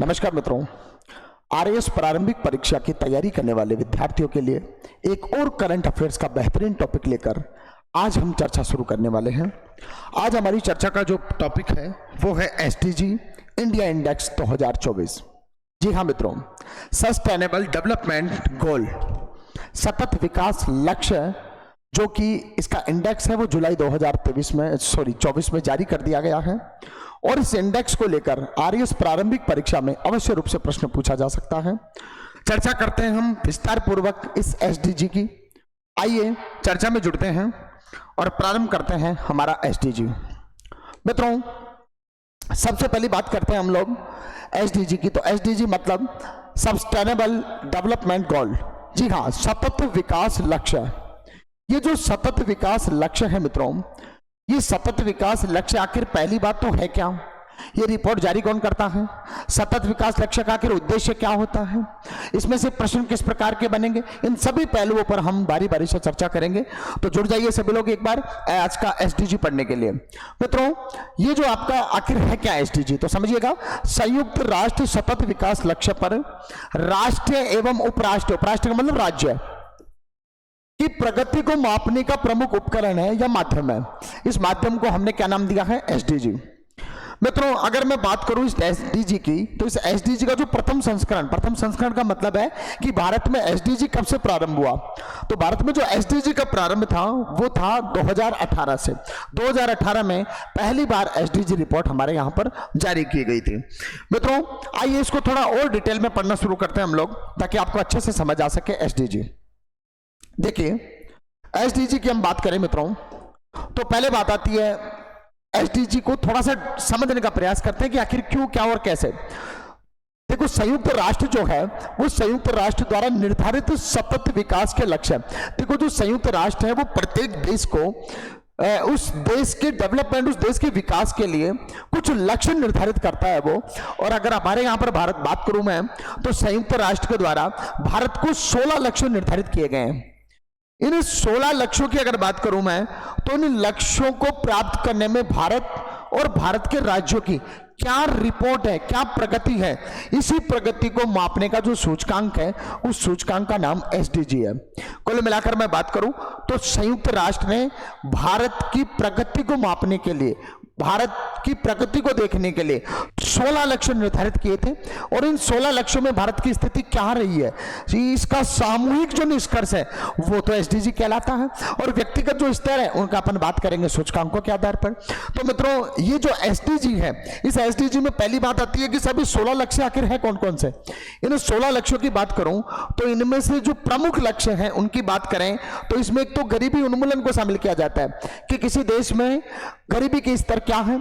नमस्कार मित्रों, आरएएस प्रारंभिक परीक्षा की तैयारी करने वाले विद्यार्थियों के लिए एक और करंट अफेयर्स का बेहतरीन टॉपिक लेकर आज हम चर्चा शुरू करने वाले हैं। आज हमारी चर्चा का जो टॉपिक है वो है एसडीजी इंडिया इंडेक्स 2024। जी हाँ मित्रों, सस्टेनेबल डेवलपमेंट गोल, सतत विकास लक्ष्य, जो कि इसका इंडेक्स है वो जुलाई 2024 में जारी कर दिया गया है। और इस इंडेक्स को लेकर आरएएस प्रारंभिक परीक्षा में अवश्य रूप से प्रश्न पूछा जा सकता है। चर्चा करते हैं हम विस्तार पूर्वक इस एसडीजी की। आइए चर्चा में जुड़ते हैं और प्रारंभ करते हैं हमारा एसडीजी। मित्रों, सबसे पहली बात करते हैं हम लोग एसडीजी की। तो एसडीजी मतलब सस्टेनेबल डेवलपमेंट गोल। जी हाँ, सतत विकास लक्ष्य। ये जो सतत विकास लक्ष्य है मित्रों, ये सतत विकास लक्ष्य आखिर पहली बात तो है क्या? ये रिपोर्ट जारी कौन करता है? सतत विकास लक्ष्य का आखिर उद्देश्य क्या होता है? इसमें से प्रश्न किस प्रकार के बनेंगे? इन सभी पहलुओं पर हम बारी बारी से चर्चा करेंगे। तो जुड़ जाइए सभी लोग एक बार आज का एसडीजी पढ़ने के लिए। मित्रों, ये जो आपका आखिर है क्या एसडीजी, तो समझिएगा, संयुक्त राष्ट्र सतत विकास लक्ष्य पर राष्ट्रीय एवं उपराष्ट्रीय, उपराष्ट्र का मतलब राज्य, कि प्रगति को मापने का प्रमुख उपकरण है या माध्यम है। इस माध्यम को हमने क्या नाम दिया है? एसडीजी। मित्रों, अगर मैं बात करूं इस एसडीजी की, तो इस एसडीजी का जो प्रथम संस्करण का मतलब है कि भारत में एसडीजी कब से प्रारंभ हुआ। तो भारत में जो एसडीजी का प्रारंभ था वो था 2018 से। 2018 में पहली बार एसडीजी रिपोर्ट हमारे यहां पर जारी की गई थी। मित्रों, आइए इसको थोड़ा और डिटेल में पढ़ना शुरू करते हैं हम लोग, ताकि आपको अच्छे से समझ आ सके एसडीजी। देखिए, एसडीजी की हम बात करें मित्रों, तो पहले बात आती है, एसडीजी को थोड़ा सा समझने का प्रयास करते हैं कि आखिर क्यों, क्या और कैसे। देखो, संयुक्त राष्ट्र जो है वो संयुक्त राष्ट्र द्वारा निर्धारित सतत विकास के लक्ष्य। देखो, जो संयुक्त राष्ट्र है वो प्रत्येक देश को उस देश के डेवलपमेंट, उस देश के विकास के लिए कुछ लक्ष्य निर्धारित करता है वो। और अगर हमारे यहाँ पर भारत बात करूं मैं, तो संयुक्त राष्ट्र के द्वारा भारत को 16 लक्ष्य निर्धारित किए गए हैं। इन 16 लक्ष्यों की अगर बात करूं मैं, तो इन लक्ष्यों को प्राप्त करने में भारत और भारत के राज्यों की क्या रिपोर्ट है, क्या प्रगति है, इसी प्रगति को मापने का जो सूचकांक है, उस सूचकांक का नाम एसडीजी है। कुल मिलाकर मैं बात करूं तो संयुक्त राष्ट्र ने भारत की प्रगति को मापने के लिए, भारत की प्रगति को देखने के लिए 16 लक्ष्य निर्धारित किए थे। और इन 16 लक्ष्यों में भारत की स्थिति क्या रही है, इसका सामूहिक जो निष्कर्ष है वो तो एसडीजी कहलाता है। और व्यक्तिगत जो स्तर है उनका अपन बात करेंगे सूचकांकों के आधार पर। तो मित्रों, ये जो एसडीजी है, इस एसडीजी में पहली बात आती है कि सभी 16 लक्ष्य आखिर है कौन कौन से। इन 16 लक्ष्यों की बात करूं तो इनमें से जो प्रमुख लक्ष्य हैं उनकी बात करें तो इसमें एक तो गरीबी उन्मूलन को शामिल किया जाता है कि किसी देश में गरीबी के स्तर क्या है,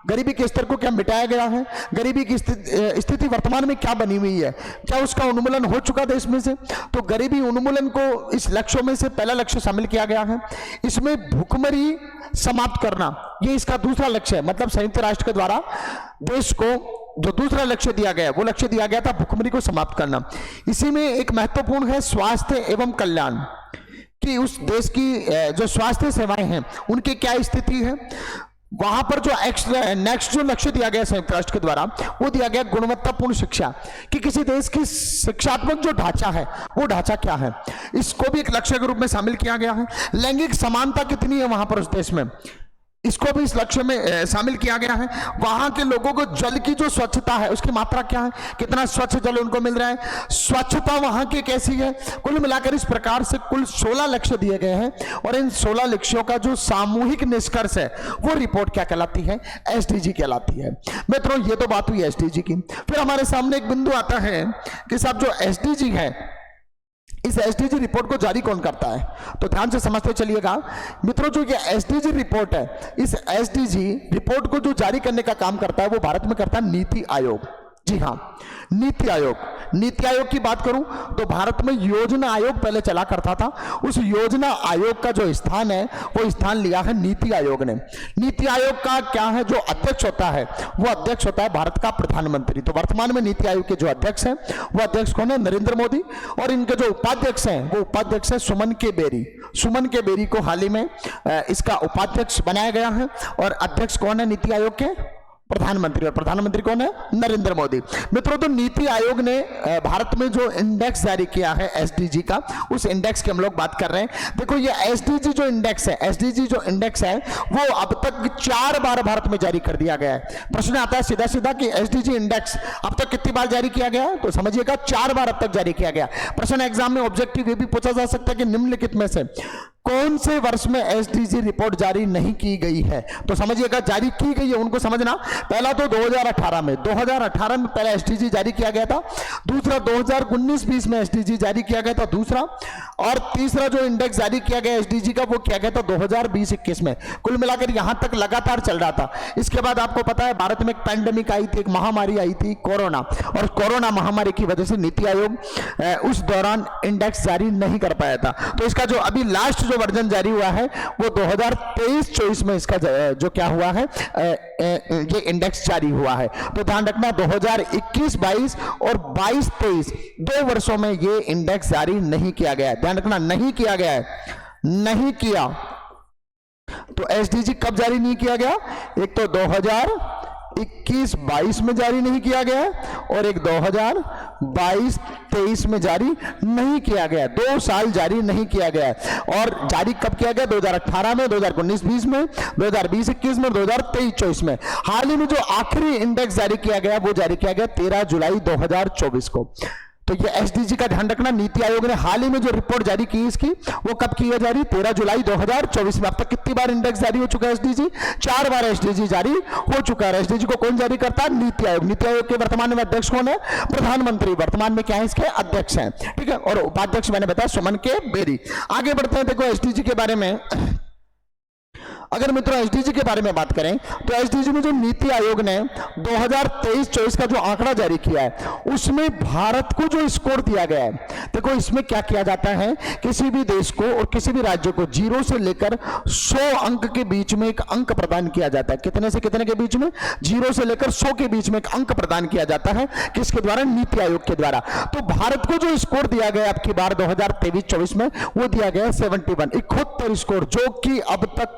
गरीबी के स्तर को क्या मिटाया गया है, गरीबी की स्थिति वर्तमान में क्या बनी हुई है, क्या उसका उन्मूलन हो चुका देश में से। तो गरीबी उन्मूलन को इस लक्ष्यों में से पहला लक्ष्य शामिल किया गया है। इसमें भूखमरी समाप्त करना, ये इसका दूसरा लक्ष्य है। मतलब संयुक्त राष्ट्र के द्वारा देश को जो दूसरा लक्ष्य दिया गया, वो लक्ष्य दिया गया था भूखमरी को समाप्त करना। इसी में एक महत्वपूर्ण है स्वास्थ्य एवं कल्याण, कि उस देश की जो स्वास्थ्य सेवाएं हैं उनकी क्या स्थिति है। वहां पर जो नेक्स्ट जो लक्ष्य दिया गया संयुक्त राष्ट्र के द्वारा, वो दिया गया गुणवत्तापूर्ण शिक्षा, कि किसी देश की शिक्षात्मक जो ढांचा है वो ढांचा क्या है, इसको भी एक लक्ष्य के रूप में शामिल किया गया है। लैंगिक समानता कितनी है वहां पर उस देश में, इसको भी इस लक्ष्य में शामिल किया गया है। वहां के लोगों को जल की जो स्वच्छता है उसकी मात्रा क्या है, कितना स्वच्छ जल उनको मिल रहा है, स्वच्छता वहां की कैसी है। कुल मिलाकर इस प्रकार से कुल 16 लक्ष्य दिए गए हैं। और इन 16 लक्ष्यों का जो सामूहिक निष्कर्ष है वो रिपोर्ट क्या कहलाती है? एसडीजी कहलाती है। मित्रों, ये तो बात हुई एसडीजी की। फिर हमारे सामने एक बिंदु आता है कि साहब जो एसडीजी है, इस एसडीजी रिपोर्ट को जारी कौन करता है? तो ध्यान से समझते चलिएगा मित्रों, जो ये एसडीजी रिपोर्ट है, इस एसडीजी रिपोर्ट को जो जारी करने का काम करता है वो भारत में करता है नीति आयोग। जी हाँ, नीति आयोग। नीति आयोग की बात करूं तो भारत में योजना आयोग पहले चला करता था। उस योजना आयोग का जो स्थान है वो स्थान लिया है नीति आयोग ने। नीति आयोग का क्या है, जो अध्यक्ष होता है वो अध्यक्ष होता है भारत का प्रधानमंत्री। तो वर्तमान में नीति आयोग के जो अध्यक्ष हैं वो अध्यक्ष कौन है? नरेंद्र मोदी। और इनके जो उपाध्यक्ष हैं वो उपाध्यक्ष है सुमन के बेरी। सुमन के बेरी को हाल ही में इसका उपाध्यक्ष बनाया गया है। और अध्यक्ष कौन है नीति आयोग के? प्रधानमंत्री, और प्रधानमंत्री कौन है? नरेंद्र मोदी। मित्रों, तो नीति आयोग ने भारत में जो इंडेक्स जारी किया है एसडीजी का, उस इंडेक्स की हम लोग बात कर रहे हैं। देखो ये एसडीजी जो इंडेक्स है, एसडीजी जो इंडेक्स है वो अब तक 4 बार भारत में जारी कर दिया गया है। प्रश्न आता है सीधा सीधा कि एसडीजी इंडेक्स अब तक कितनी बार जारी किया गया है? तो समझिएगा 4 बार अब तक जारी किया गया। प्रश्न एग्जाम में ऑब्जेक्टिव ये भी पूछा जा सकता है कि निम्नलिखित में से कौन से वर्ष में एसडीजी रिपोर्ट जारी नहीं की गई है? तो समझिएगा जारी की गई है उनको समझना। पहला तो 2018 में, 2018 में पहला एसडीजी जारी किया गया था। दूसरा 2019-20 में एसडीजी जारी किया गया था दूसरा। और तीसरा जो इंडेक्स जारी किया गया एसडीजी का वो किया गया था 2020-21 में। कुल मिलाकर यहां तक लगातार चल रहा था। इसके बाद आपको पता है भारत में एक पैंडेमिक आई थी, एक महामारी आई थी कोरोना, और कोरोना महामारी की वजह से नीति आयोग उस दौरान इंडेक्स जारी नहीं कर पाया था। तो इसका जो अभी लास्ट जो वर्जन जारी हुआ है वो 2023-24 में इसका जो क्या हुआ है, ये इंडेक्स जारी हुआ है। तो ध्यान रखना 2021-22 और 22-23 2 वर्षों में ये इंडेक्स जारी नहीं किया गया है। ध्यान रखना, नहीं किया गया है, नहीं किया। तो एसडीजी कब जारी नहीं किया गया? एक तो 2021-22 में जारी नहीं किया गया है और एक 2022-23 में जारी नहीं किया गया। 2 साल जारी नहीं किया गया है। और जारी कब किया गया? 2018 में, 2019-20 में, 2020-21 में, 2023-24 में। हाल ही में जो आखिरी इंडेक्स जारी किया गया वो जारी किया गया 13 जुलाई 2024 को। तो ये एसडीजी का ध्यान रखना, नीति आयोग ने हाल ही में जो रिपोर्ट जारी की इसकी, वो कब की है जारी? 13 जुलाई 2024 में। अब तक कितनी बार इंडेक्स जारी हो चुका है एसडीजी? 4 बार एसडीजी जारी हो चुका है। एसडीजी को कौन जारी करता है? नीति आयोग। नीति आयोग के वर्तमान में अध्यक्ष कौन है? प्रधानमंत्री। वर्तमान में क्या है? इसके अध्यक्ष हैं, ठीक है। और उपाध्यक्ष मैंने बताया सुमन के बेरी। आगे बढ़ते हैं। देखो एसडीजी के बारे में, अगर मित्रों एसडीजी के बारे में बात करें तो एसडीजी में जो नीति आयोग ने 2023-24 का जो आंकड़ा जारी किया है उसमें भारत को जो स्कोर दिया गया है, देखो इसमें क्या किया जाता है, किसी भी देश को और किसी भी राज्य को 0 से लेकर 100 अंक के बीच में एक अंक प्रदान किया जाता है। कितने से कितने के बीच में? 0 से लेकर 100 के बीच में एक अंक प्रदान किया जाता है। किसके द्वारा? नीति आयोग के द्वारा। तो भारत को जो स्कोर दिया गया अब की बार 2023-24 में वो दिया गया 71, 71 स्कोर, जो कि अब तक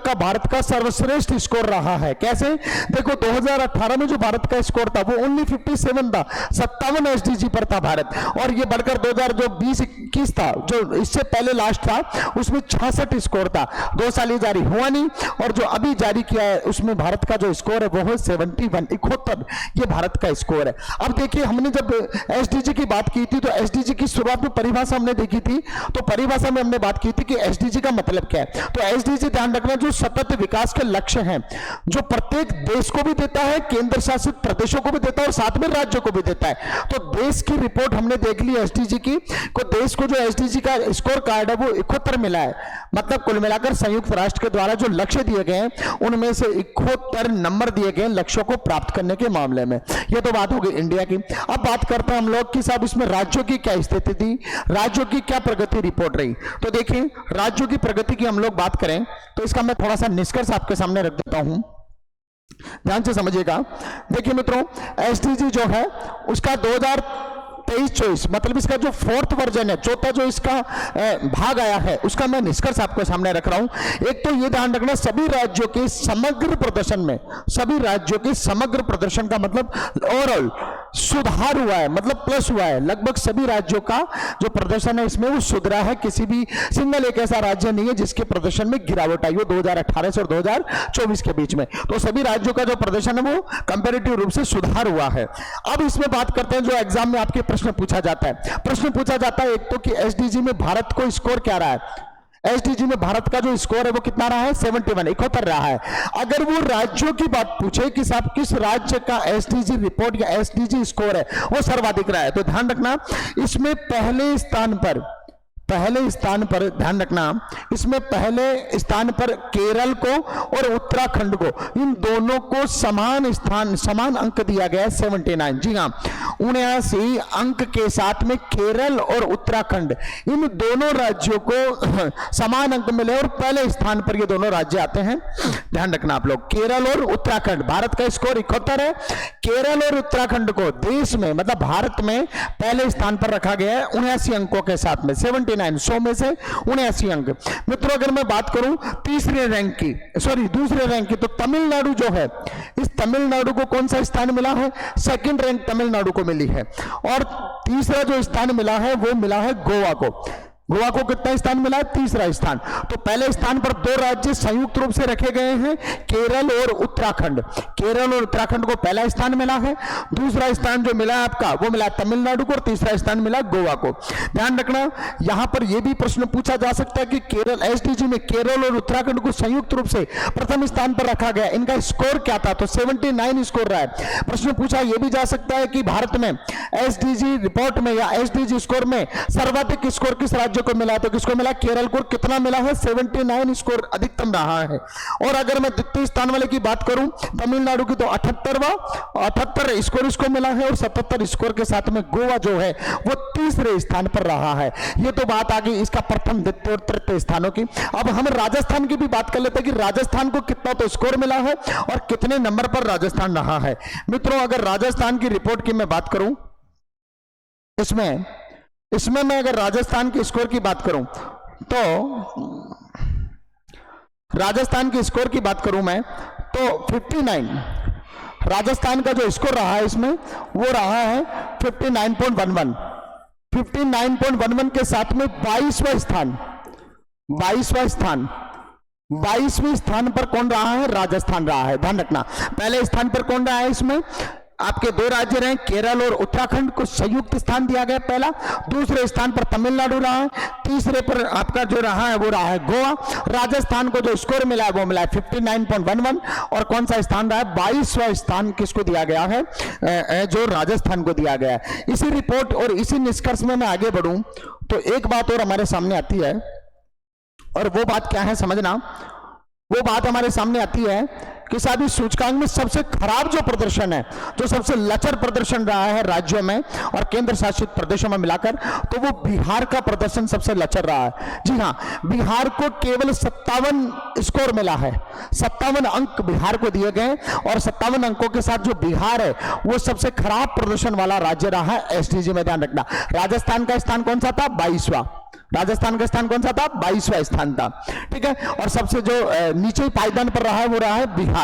का भारत का सर्वश्रेष्ठ स्कोर रहा है। कैसे? देखो 2018 में जो भारत का स्कोर था वो ओनली 57 था, 57 एसडीजी पर था भारत। और ये बढ़कर 2020-21 था, जो इससे पहले लास्ट था, उसमें 66 स्कोर था। 2 साल ये जारी हुआ नहीं। और जो अभी जारी किया है उसमें भारत का जो स्कोर है वो है 71, 71 ये भारत का स्कोर है। अब देखिए हमने जब एसडीजी की बात की थी तो एसडीजी की शुरुआत में परिभाषा हमने देखी थी, तो परिभाषा में हमने बात की थी कि एसडीजी का मतलब क्या है। तो एसडीजी ध्यान रखना जो सतत विकास के लक्ष्य हैं, जो प्रत्येक देश को भी देता है, केंद्र शासित प्रदेशों को भी देता है और साथ में राज्यों को भी देता है। तो देश की रिपोर्ट हमने देख ली एसडीजी की, को देश को जो एसडीजी का स्कोर कार्ड है वो 71 मिला है। मतलब कुल मिलाकर संयुक्त राष्ट्र के द्वारा जो लक्ष्य दिए गए हैं उनमें से 71 नंबर दिए गए लक्ष्यों को प्राप्त करने के मामले में। यह तो बात होगी इंडिया की। अब बात करते हैं हम लोग कि साहब इसमें राज्यों की क्या स्थिति थी, राज्यों की क्या प्रगति रिपोर्ट रही। तो देखिए राज्यों की प्रगति की हम लोग बात करें तो इसका मैं थोड़ा सा निष्कर्ष आपके सामने रख देता हूं, ध्यान से समझिएगा। देखिए मित्रों एसडीजी जो है उसका 2023-24 मतलब इसका जो 4th वर्जन है, चौथा जो इसका भाग आया है उसका मैं निष्कर्ष आपके सामने रख रहा हूं। एक तो ये ध्यान रखना सभी राज्यों के समग्र प्रदर्शन में, सभी राज्यों के समग्र प्रदर्शन का मतलब ओवरऑल सुधार हुआ है, मतलब प्लस हुआ है। लगभग सभी राज्यों का जो प्रदर्शन है इसमें वो सुधरा है। किसी भी सिंगल एक ऐसा राज्य नहीं है जिसके प्रदर्शन में गिरावट आई हो 2018 से और 2024 के बीच में। तो सभी राज्यों का जो प्रदर्शन है वो कंपैरेटिव रूप से सुधार हुआ है। अब इसमें बात करते हैं जो एग्जाम में आपके प्रश्न पूछा जाता है। प्रश्न पूछा जाता है एक तो कि एसडीजी में भारत को स्कोर क्या रहा है। एसडीजी में भारत का जो स्कोर है वो कितना रहा है? 71, 71 रहा है। अगर वो राज्यों की बात पूछे कि साहब किस राज्य का एसडीजी रिपोर्ट या एसडीजी स्कोर है वो सर्वाधिक रहा है, तो ध्यान रखना इसमें पहले स्थान पर ध्यान रखना इसमें पहले स्थान पर केरल को और उत्तराखंड को, इन दोनों को समान अंक दिया गया है 79। जी हाँ, 79 अंक के साथ में केरल और उत्तराखंड इन दोनों राज्यों को समान अंक मिले और पहले स्थान पर ये दोनों राज्य आते हैं। ध्यान रखना आप लोग, केरल और उत्तराखंड। भारत का स्कोर 71 है, केरल और उत्तराखंड को देश में मतलब भारत में पहले स्थान पर रखा गया है 79 अंकों के साथ में 79 79, 100 में से 79 अंक। मित्रों अगर मैं बात करूं दूसरे रैंक की, तो तमिलनाडु जो है, इस तमिलनाडु को कौन सा स्थान मिला है? सेकंड रैंक तमिलनाडु को मिली है। और तीसरा जो स्थान मिला है वो मिला है गोवा को। गोवा को कितना स्थान मिला है? तीसरा स्थान। तो पहले स्थान पर दो राज्य संयुक्त रूप से रखे गए हैं, केरल और उत्तराखंड। केरल और उत्तराखंड को पहला स्थान मिला है। दूसरा स्थान जो मिला है आपका वो मिला तमिलनाडु को, और तीसरा स्थान मिला गोवा को। ध्यान रखना, यहां पर यह भी प्रश्न पूछा जा सकता है कि केरल एसडीजी में केरल और उत्तराखंड को संयुक्त रूप से प्रथम स्थान पर रखा गया, इनका स्कोर क्या था? तो 79 स्कोर रहा है। प्रश्न पूछा यह भी जा सकता है कि भारत में एसडीजी रिपोर्ट में या एसडीजी स्कोर में सर्वाधिक स्कोर किस राज्य को मिला? तो किसको मिला? केरल को। कितना मिला है? 79 स्कोर अधिकतम रहा है। और अगर मैं द्वितीय स्थान वाले की बात करूं तमिलनाडु की, तो 78 स्कोर इसको मिला है, और 77 स्कोर के साथ में गोवा जो है वो तीसरे स्थान पर रहा है। ये तो बात आ गई इसका प्रथम, द्वितीय और तृतीय स्थानों की। अब हम राजस्थान की भी बात कर लेते हैं कि राजस्थान को कितना तो स्कोर मिला है और कितने नंबर पर राजस्थान रहा है। मित्रों अगर राजस्थान की रिपोर्ट की मैं बात करूं, इसमें मैं अगर राजस्थान के स्कोर की बात करूं, तो राजस्थान के स्कोर की बात करूं मैं, तो 59 राजस्थान का जो स्कोर रहा है इसमें वो रहा है 59.11। 59.11 के साथ में 22वां स्थान पर कौन रहा है? राजस्थान रहा है। ध्यान रखना, पहले स्थान पर कौन रहा है? इसमें आपके दो राज्य रहे, केरल और उत्तराखंड को संयुक्त स्थान दिया गया पहला। दूसरे स्थान पर तमिलनाडु रहा है। तीसरे पर आपका जो रहा है वो रहा है गोवा। राजस्थान को जो स्कोर मिला है वो मिला है 59.11। और कौन सा स्थान रहा है? 22वां स्थान किसको दिया गया है? जो राजस्थान को दिया गया है। इसी रिपोर्ट और इसी निष्कर्ष में मैं आगे बढ़ूं तो एक बात और हमारे सामने आती है, और वो बात क्या है समझना। वो बात हमारे सामने आती है कि साहब इस सूचकांक में सबसे खराब जो प्रदर्शन है, जो सबसे लचर प्रदर्शन रहा है राज्यों में और केंद्र शासित प्रदेशों में मिलाकर, तो वो बिहार का प्रदर्शन सबसे लचर रहा है। जी हाँ, बिहार को केवल 57 स्कोर मिला है। 57 अंक बिहार को दिए गए, और 57 अंकों के साथ जो बिहार है वो सबसे खराब प्रदर्शन वाला राज्य रहा है एसडीजी में। ध्यान रखना, राजस्थान का स्थान कौन सा था? 22वां। राजस्थान का स्थान कौन सा था? 22वां स्थान था। ठीक है, और सबसे जो नीचे पायदान पर रहा है वो रहा है बिहार।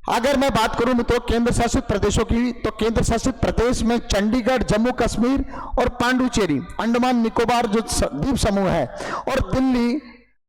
अगर मैं बात करूं मित्रों केंद्र शासित प्रदेशों की, तो केंद्र शासित प्रदेश में चंडीगढ़, जम्मू कश्मीर और पांडुचेरी, अंडमान निकोबार जो द्वीप समूह है, और दिल्ली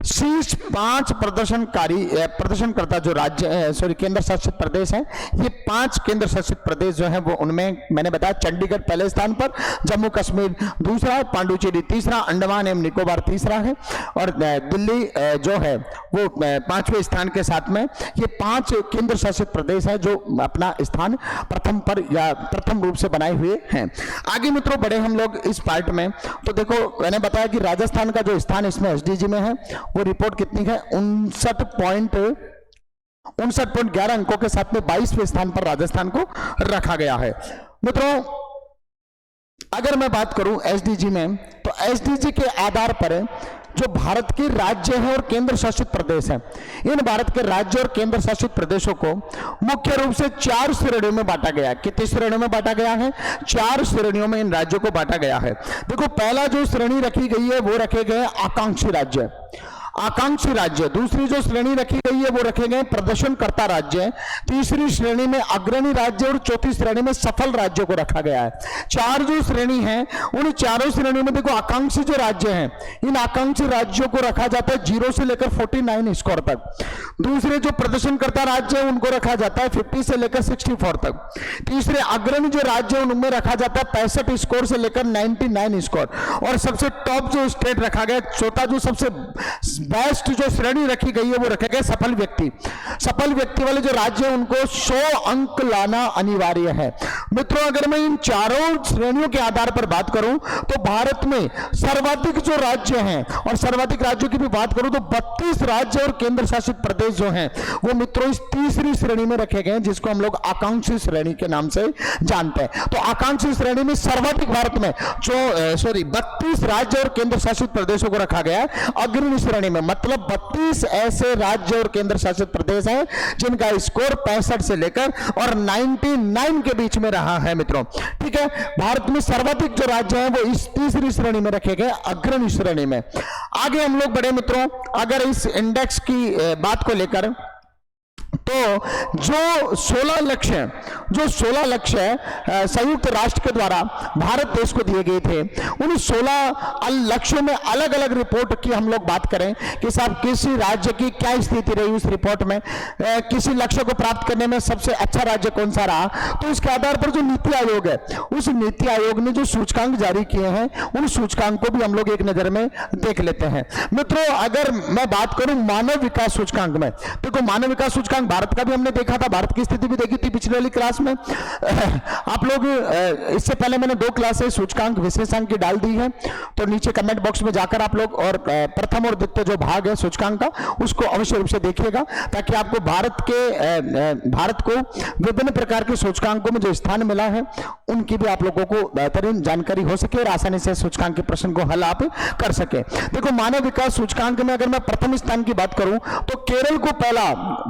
शीर्ष 5 प्रदर्शनकर्ता जो राज्य केंद्र शासित प्रदेश हैं। ये 5 केंद्र शासित प्रदेश जो हैं वो, उनमें मैंने बताया चंडीगढ़ पहले स्थान पर, जम्मू कश्मीर दूसरा, पांडुचेरी तीसरा, अंडमान एवं निकोबार तीसरा है, और दिल्ली जो है वो 5वें स्थान के साथ में। ये 5 केंद्र शासित प्रदेश है जो अपना स्थान प्रथम पर या प्रथम रूप से बनाए हुए हैं। आगे मित्रों बढ़े हम लोग इस पार्ट में, तो देखो मैंने बताया कि राजस्थान का जो स्थान इसमें एसडीजी में है वो रिपोर्ट कितनी है? 59.11 अंकों के साथ में 22वें स्थान पर राजस्थान को रखा गया है। मित्रों अगर मैं बात करूं एसडीजी में, तो एसडीजी के आधार पर जो भारत के राज्य हैं और केंद्र शासित प्रदेश हैं, इन भारत के राज्य और केंद्र शासित प्रदेशों को मुख्य रूप से 4 श्रेणियों में बांटा गया है। कितनी श्रेणियों में बांटा गया है? 4 श्रेणियों में इन राज्यों को बांटा गया है। देखो पहला जो श्रेणी रखी गई है वो रखे गए आकांक्षी राज्य। दूसरी जो श्रेणी रखी गई है वो रखे गए प्रदर्शनकर्ता राज्य। तीसरी श्रेणी में अग्रणी राज्य, और चौथी श्रेणी में सफल राज्यों को रखा गया है। 4 जो श्रेणी है, उन चारों श्रेणियों में देखो आकांक्षी जो राज्य हैं, इन आकांक्षी राज्यों को रखा जाता है 0 से लेकर 49 स्कोर तक। दूसरे जो प्रदर्शनकर्ता राज्य है उनको रखा जाता है 50 से लेकर 64 तक। तीसरे अग्रणी जो राज्य है उनमें रखा जाता है 65 स्कोर से लेकर 99 स्कोर। और सबसे टॉप जो स्टेट रखा गया, चौथा जो सबसे बेस्ट जो श्रेणी रखी गई है वो रखे गए सफल व्यक्ति वाले जो राज्य है उनको 100 अंक लाना अनिवार्य है। मित्रों अगर मैं इन चारों श्रेणियों के आधार पर बात करूं तो भारत में सर्वाधिक जो राज्य हैं, और सर्वाधिक राज्यों की भी बात करूं तो 32 राज्य और केंद्र शासित प्रदेश जो हैं वो मित्रों इस तीसरी श्रेणी में रखे गए हैं, जिसको हम लोग आकांक्षी श्रेणी के नाम से जानते हैं। तो आकांक्षी श्रेणी में सर्वाधिक भारत में 32 राज्य और केंद्र शासित प्रदेशों को रखा गया है। अग्रणी श्रेणी में, मतलब 32 ऐसे राज्य और केंद्र शासित प्रदेश हैं जिनका स्कोर 65 से लेकर और 99 के बीच में रहा है मित्रों। ठीक है, भारत में सर्वाधिक जो राज्य हैं वो इस तीसरी श्रेणी में रखे गए, अग्रणी श्रेणी में। आगे हम लोग बढ़े मित्रों, अगर इस इंडेक्स की बात को लेकर, तो जो 16 लक्ष्य संयुक्त राष्ट्र के द्वारा भारत देश को दिए गए थे, उन 16 लक्ष्यों में अलग अलग रिपोर्ट की हम लोग बात करें कि साहब किसी राज्य की क्या स्थिति रही उस रिपोर्ट में, किसी लक्ष्य को प्राप्त करने में सबसे अच्छा राज्य कौन सा रहा, तो उसके आधार पर जो नीति आयोग है, उस नीति आयोग ने जो सूचकांक जारी किए हैं, उन सूचकांक को भी हम लोग एक नजर में देख लेते हैं मित्रों। अगर मैं बात करूं मानव विकास सूचकांक में, देखो मानव विकास सूचकांक भारत का भी हमने देखा था, भारत की स्थिति भी देखी थी पिछले वाली क्लास में। आप लोग इससे पहले मैंने 2 क्लासेस सूचकांक विशेषांक की डाल दी है, तो नीचे कमेंट बॉक्स में जाकर आप लोग और प्रथम और द्वितीय जो भाग है सूचकांक का, उसको अवश्य रूप से देखिएगा, ताकि आपको भारत को विभिन्न प्रकार के सूचकांकों में जो स्थान मिला है उनकी भी आप लोगों को बेहतरीन जानकारी हो सके और आसानी से सूचकांक के प्रश्न को हल आप कर सके। देखो मानव विकास सूचकांक में अगर मैं प्रथम स्थान की बात करूं तो केरल को पहला,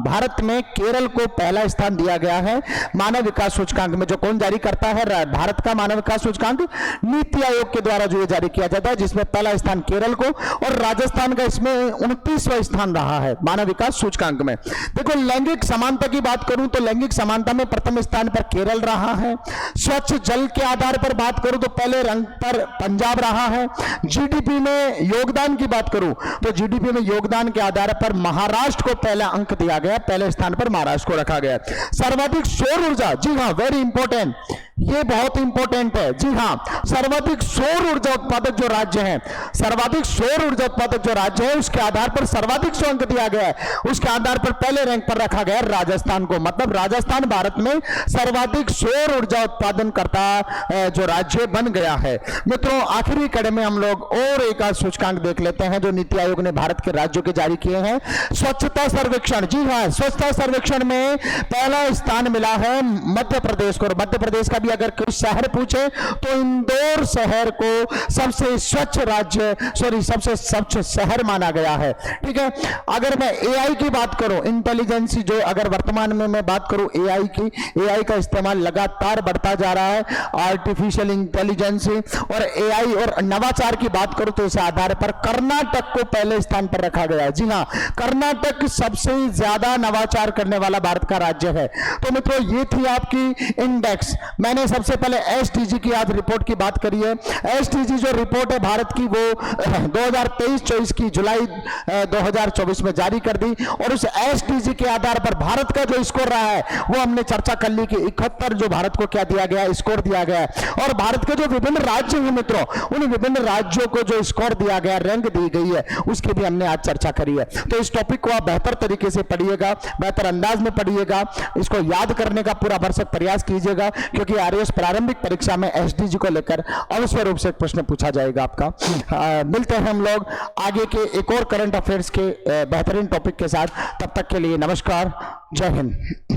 भारत में केरल को पहला स्थान दिया गया है मानव विकास सूचकांक में। जो कौन जारी करता है भारत का मानव विकास सूचकांक? नीति आयोग के द्वारा जो ये जारी किया जाता है, जिसमें पहला स्थान केरल को और राजस्थान का इसमें 29वां स्थान रहा है मानव विकास सूचकांक में। देखो लैंगिक समानता की बात करूं तो लैंगिक समानता में प्रथम स्थान पर केरल रहा है। स्वच्छ जल के आधार पर बात करूं तो पहले रंग पर पंजाब रहा है। जीडीपी में योगदान की बात करूं तो जीडीपी में योगदान के आधार पर महाराष्ट्र को पहला अंक दिया गया, पहले स्थान पर महाराष्ट्र को रखा गया। सर्वाधिक सौर ऊर्जा, जी हां वेरी इंपॉर्टेंट, ये बहुत इंपॉर्टेंट है, जी हां, सर्वाधिक सौर ऊर्जा उत्पादक जो राज्य है, सर्वाधिक सौर ऊर्जा उत्पादक जो राज्य है उसके आधार पर सर्वाधिक जो अंक दिया गया है, उसके आधार पर पहले रैंक पर रखा गया राजस्थान को। मतलब राजस्थान भारत में सर्वाधिक सौर ऊर्जा उत्पादन करता जो राज्य बन गया है। मित्रों आखिरी कड़ी में हम लोग और एक सूचकांक देख लेते हैं जो नीति आयोग ने भारत के राज्यों के जारी किए हैं। स्वच्छता सर्वेक्षण, जी हां, स्वच्छता सर्वेक्षण में पहला स्थान मिला है मध्य प्रदेश को। और मध्य प्रदेश का भी अगर कुछ शहर पूछे तो इंदौर शहर को सबसे स्वच्छ राज्य, सबसे स्वच्छ शहर माना गया है। ठीक है, अगर मैं एआई की बात करूं, इंटेलिजेंस जो अगर वर्तमान में मैं बात करूं एआई की, एआई का इस्तेमाल लगातार बढ़ता जा रहा है, आर्टिफिशियल इंटेलिजेंस और एआई और नवाचार की बात करूं तो इस आधार पर कर्नाटक को पहले स्थान पर रखा गया है। जी हां, कर्नाटक सबसे ज्यादा नवाचार करने वाला भारत का राज्य है। तो मित्रों ये थी आपकी इंडेक्स। मैंने सबसे पहले एसटीजी की आज रिपोर्ट की बात करी है। एसटीजी जो रिपोर्ट है भारत की वो 2023-24 की जुलाई 2024 में जारी कर दी और उस एसटीजी के आधार पर भारत का जो स्कोर रहा है वो हमने चर्चा कर ली कि 71 जो भारत को क्या दिया गया, स्कोर दिया गया है। और भारत के जो विभिन्न राज्य हैं मित्रों, उन विभिन्न राज्यों को जो स्कोर दिया गया, रैंक दी गई है, उसकी भी हमने आज चर्चा करी है। तो इस टॉपिक को आप बेहतर तरीके से पढ़िएगा, बेहतर अंदाज में पढ़िएगा, इसको याद करने का पूरा भरसक प्रयास कीजिएगा, क्योंकि आरएएस प्रारंभिक परीक्षा में एसडीजी को लेकर अवश्य रूप से एक प्रश्न पूछा जाएगा आपका। मिलते हैं हम लोग आगे के एक और करंट अफेयर्स के बेहतरीन टॉपिक के साथ। तब तक के लिए नमस्कार, जय हिंद।